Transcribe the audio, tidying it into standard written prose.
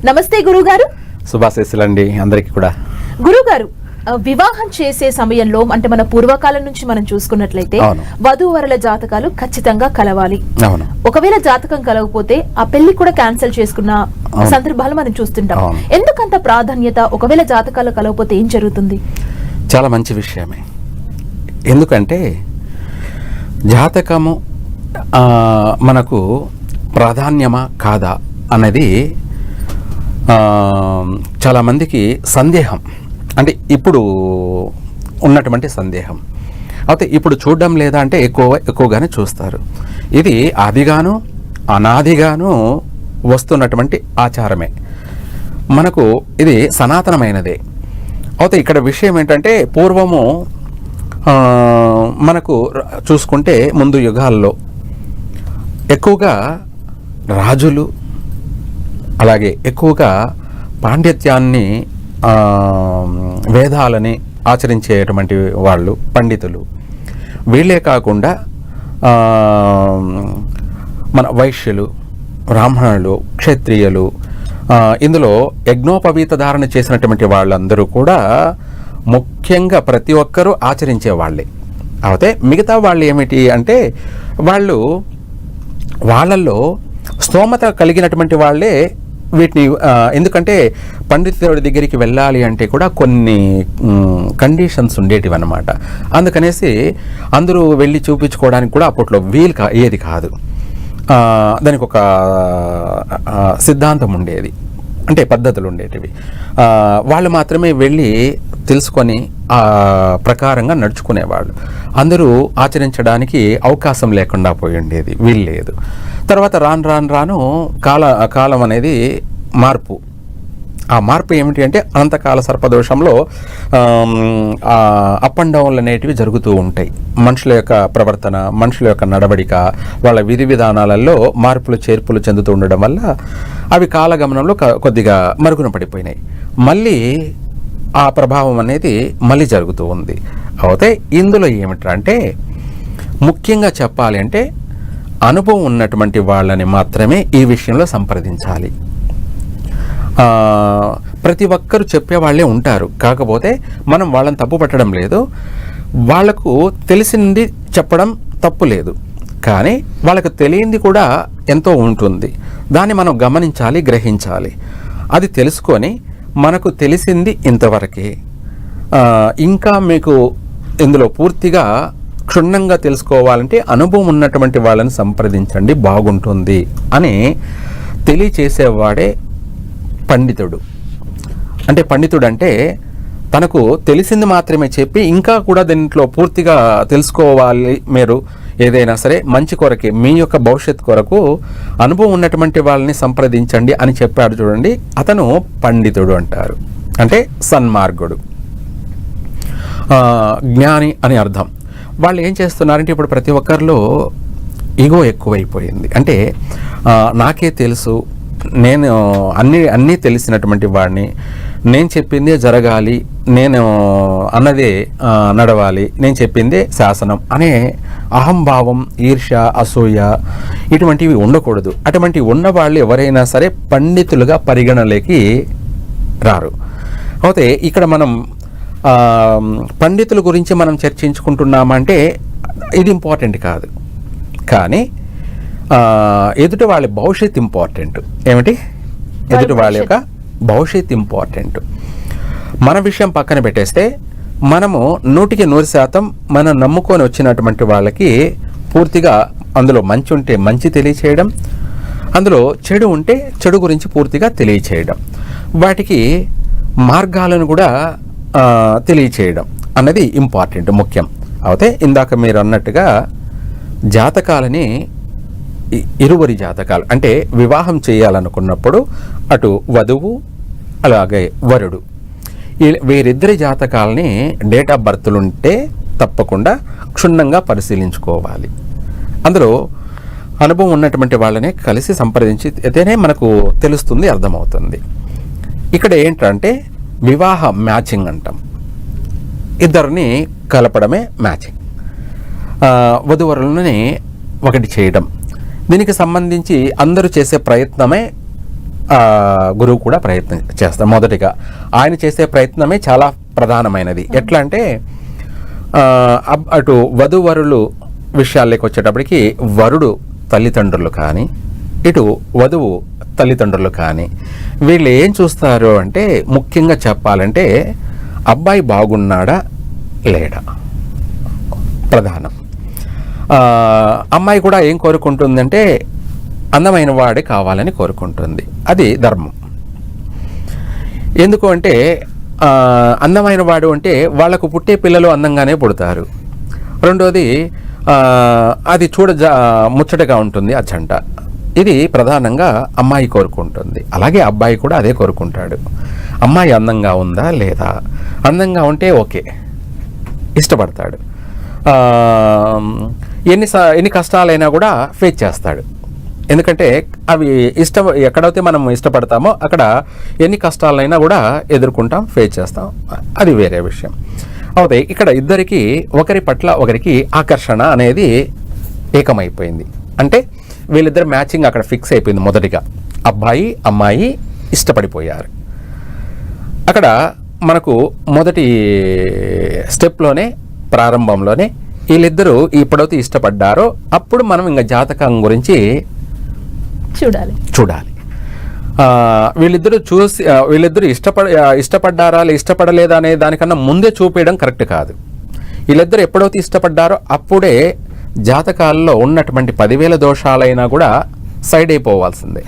నమస్తే గురుగారు. శుభాశీస్సులండి అందరికీ కూడా. గురుగారు, వివాహం చేసే సమయంలో అంటే మన పూర్వకాలం నుంచి మనం చూసుకున్నట్లయితే వధూవరుల జాతకాలు ఖచ్చితంగా కలవాలి. ఒకవేళ జాతకం కలవకపోతే ఆ పెళ్లి కూడా క్యాన్సిల్ చేసుకున్న సందర్భాలు మనం చూస్తుంటాం. ఎందుకంత ప్రాధాన్యత? ఒకవేళ జాతకాలు కలవకపోతే ఏం జరుగుతుంది? చాలా మంచి విషయమే. ఎందుకంటే జాతకము మనకు ప్రాధాన్యమా కాదా అన్నది చాలామందికి సందేహం. అంటే ఇప్పుడు ఉన్నటువంటి సందేహం. అయితే ఇప్పుడు చూడడం లేదా అంటే ఎక్కువగానే చూస్తారు. ఇది ఆదిగాను అనాదిగాను వస్తున్నటువంటి ఆచారమే. మనకు ఇది సనాతనమైనదే. అయితే ఇక్కడ విషయం ఏంటంటే పూర్వము మనకు చూసుకుంటే ముందు యుగాల్లో ఎక్కువగా రాజులు అలాగే ఎక్కువగా పాండిత్యాన్ని వేదాలని ఆచరించేటువంటి వాళ్ళు పండితులు. వీళ్ళే కాకుండా మన వైశ్యులు, బ్రాహ్మణులు, క్షత్రియులు, ఇందులో యజ్ఞోపవీత ధారణ చేసినటువంటి వాళ్ళందరూ కూడా ముఖ్యంగా ప్రతి ఒక్కరూ ఆచరించే వాళ్ళే. అయితే మిగతా వాళ్ళు ఏమిటి అంటే వాళ్ళల్లో స్తోమత కలిగినటువంటి వాళ్ళే వీటిని, ఎందుకంటే పండితుడి దగ్గరికి వెళ్ళాలి అంటే కూడా కొన్ని కండిషన్స్ ఉండేటివి అన్నమాట. అందుకనేసి అందరూ వెళ్ళి చూపించుకోవడానికి కూడా అప్పట్లో ఏది కాదు. దానికి ఒక సిద్ధాంతం ఉండేది, అంటే పద్ధతులు ఉండేటివి. వాళ్ళు మాత్రమే వెళ్ళి తెలుసుకొని ఆ ప్రకారంగా నడుచుకునేవాళ్ళు. అందరూ ఆచరించడానికి అవకాశం లేకుండా పోయి ఉండేది, వీల్లేదు. తర్వాత రాను కాలం అనేది మార్పు. ఆ మార్పు ఏమిటి అంటే అనంతకాల సర్పదోషంలో అప్ అండ్ డౌన్లు అనేటివి జరుగుతూ ఉంటాయి. మనుషుల యొక్క ప్రవర్తన, మనుషుల యొక్క నడవడిక, వాళ్ళ విధి విధానాలలో మార్పులు చేర్పులు చెందుతూ ఉండడం వల్ల అవి కాలగమనంలో కొద్దిగా మరుగున పడిపోయినాయి. మళ్ళీ ఆ ప్రభావం అనేది మళ్ళీ జరుగుతూ ఉంది. అయితే ఇందులో ఏమిటంటే ముఖ్యంగా చెప్పాలి అంటే అనుభవం ఉన్నటువంటి వాళ్ళని మాత్రమే ఈ విషయంలో సంప్రదించాలి. ప్రతి ఒక్కరు చెప్పేవాళ్లే ఉంటారు, కాకపోతే మనం వాళ్ళని తప్పు పట్టడం లేదు. వాళ్లకు తెలిసింది చెప్పడం తప్పు లేదు, కానీ వాళ్ళకు తెలియంది కూడా ఎంతో ఉంటుంది. దాన్ని మనం గమనించాలి, గ్రహించాలి. అది తెలుసుకొని మనకు తెలిసింది ఇంతవరకే, ఇంకా మీకు ఇందులో పూర్తిగా క్షుణ్ణంగా తెలుసుకోవాలంటే అనుభవం ఉన్నటువంటి వాళ్ళని సంప్రదించండి, బాగుంటుంది అని తెలియచేసేవాడే పండితుడు. అంటే పండితుడు అంటే తనకు తెలిసింది మాత్రమే చెప్పి ఇంకా కూడా దీంట్లో పూర్తిగా తెలుసుకోవాలి, మీరు ఏదైనా సరే మంచి కొరకే, మీ యొక్క భవిష్యత్ కొరకు అనుభవం ఉన్నటువంటి వాళ్ళని సంప్రదించండి అని చెప్పాడు చూడండి, అతను పండితుడు అంటారు. అంటే సన్మార్గుడు, జ్ఞాని అని అర్థం. వాళ్ళు ఏం చేస్తున్నారంటే ఇప్పుడు ప్రతి ఒక్కరిలో ఈగో ఎక్కువైపోయింది. అంటే నాకే తెలుసు, నేను అన్నీ తెలిసినటువంటి వాడిని, నేను చెప్పిందే జరగాలి, నేను అన్నదే నడవాలి, నేను చెప్పిందే శాసనం అనే అహంభావం, ఈర్ష్య, అసూయ ఇటువంటివి ఉండకూడదు. అటువంటివి ఉన్నవాళ్ళు ఎవరైనా సరే పండితులుగా పరిగణలోకి రారు. అయితే ఇక్కడ మనం పండితుల గురించి మనం చర్చించుకుంటున్నామంటే ఇది ఇంపార్టెంట్ కాదు, కానీ ఎదుటి వాళ్ళ భవిష్యత్ ఇంపార్టెంట్. ఏమిటి? ఎదుటి వాళ్ళ యొక్క భవిష్యత్ ఇంపార్టెంట్. మన విషయం పక్కన పెట్టేస్తే మనము 100% మనం నమ్ముకొని వచ్చినటువంటి వాళ్ళకి పూర్తిగా అందులో మంచి ఉంటే మంచి తెలియచేయడం, అందులో చెడు ఉంటే చెడు గురించి పూర్తిగా తెలియచేయడం, వాటికి మార్గాలను కూడా తెలియచేయడం అన్నది ఇంపార్టెంట్, ముఖ్యం. అయితే ఇందాక మీరు అన్నట్టుగా జాతకాలని ఇరువురి జాతకాలు అంటే వివాహం చేయాలనుకున్నప్పుడు అటు వధువు అలాగే వరుడు వీరిద్దరి జాతకాలని డేట్ ఆఫ్ బర్త్లుంటే తప్పకుండా క్షుణ్ణంగా పరిశీలించుకోవాలి. అందులో అనుభవం ఉన్నటువంటి వాళ్ళని కలిసి సంప్రదించి అయితేనే మనకు తెలుస్తుంది, అర్థమవుతుంది. ఇక్కడ ఏంటంటే వివాహ మ్యాచింగ్ అంటాం. ఇద్దరిని కలపడమే మ్యాచింగ్. వధువరులని ఒకటి చేయడం, దీనికి సంబంధించి అందరూ చేసే ప్రయత్నమే గురువు కూడా ప్రయత్నం చేస్తారు. మొదటిగా ఆయన చేసే ప్రయత్నమే చాలా ప్రధానమైనది. ఎట్లా అంటే అటు వధూవరులు విషయాల్లోకి వచ్చేటప్పటికి వరుడు తల్లిదండ్రులు కానీ ఇటు వధువు తల్లిదండ్రులు కానీ వీళ్ళు ఏం చూస్తారు అంటే ముఖ్యంగా చెప్పాలంటే అబ్బాయి బాగున్నాడా లేడా ప్రధానం. అమ్మాయి కూడా ఏం కోరుకుంటుందంటే అందమైన వాడే కావాలని కోరుకుంటుంది. అది ధర్మం. ఎందుకు అంటే అందమైన వాడు అంటే వాళ్లకు పుట్టే పిల్లలు అందంగానే పుడతారు. రెండోది అది ముచ్చటగా ఉంటుంది ఆ జంట. ఇది ప్రధానంగా అమ్మాయి కోరుకుంటుంది. అలాగే అబ్బాయి కూడా అదే కోరుకుంటాడు. అమ్మాయి అందంగా ఉందా లేదా, అందంగా ఉంటే ఓకే ఇష్టపడతాడు. ఎన్ని కష్టాలైనా కూడా ఫేస్ చేస్తాడు. ఎందుకంటే అవి ఎక్కడైతే మనం ఇష్టపడతామో అక్కడ ఎన్ని కష్టాలైనా కూడా ఎదుర్కొంటాం, ఫేస్ చేస్తాం. అది వేరే విషయం. అయితే ఇక్కడ ఇద్దరికి ఒకరి పట్ల ఒకరికి ఆకర్షణ అనేది ఏకమైపోయింది. అంటే వీళ్ళిద్దరు మ్యాచింగ్ అక్కడ ఫిక్స్ అయిపోయింది. మొదటిగా అబ్బాయి అమ్మాయి ఇష్టపడిపోయారు. అక్కడ మనకు మొదటి స్టెప్లోనే ప్రారంభంలోనే వీళ్ళిద్దరూ ఎప్పుడైతే ఇష్టపడ్డారో అప్పుడు మనం ఇంకా జాతకం గురించి చూడాలి. వీళ్ళిద్దరూ ఇష్టపడ్డారా ఇష్టపడలేదా అనే దానికన్నా ముందే చూపేయడం కరెక్ట్ కాదు. వీళ్ళిద్దరూ ఎప్పుడైతే ఇష్టపడ్డారో అప్పుడే జాతకాల్లో ఉన్నటువంటి 10,000 దోషాలైనా కూడా సైడ్ అయిపోవాల్సిందే.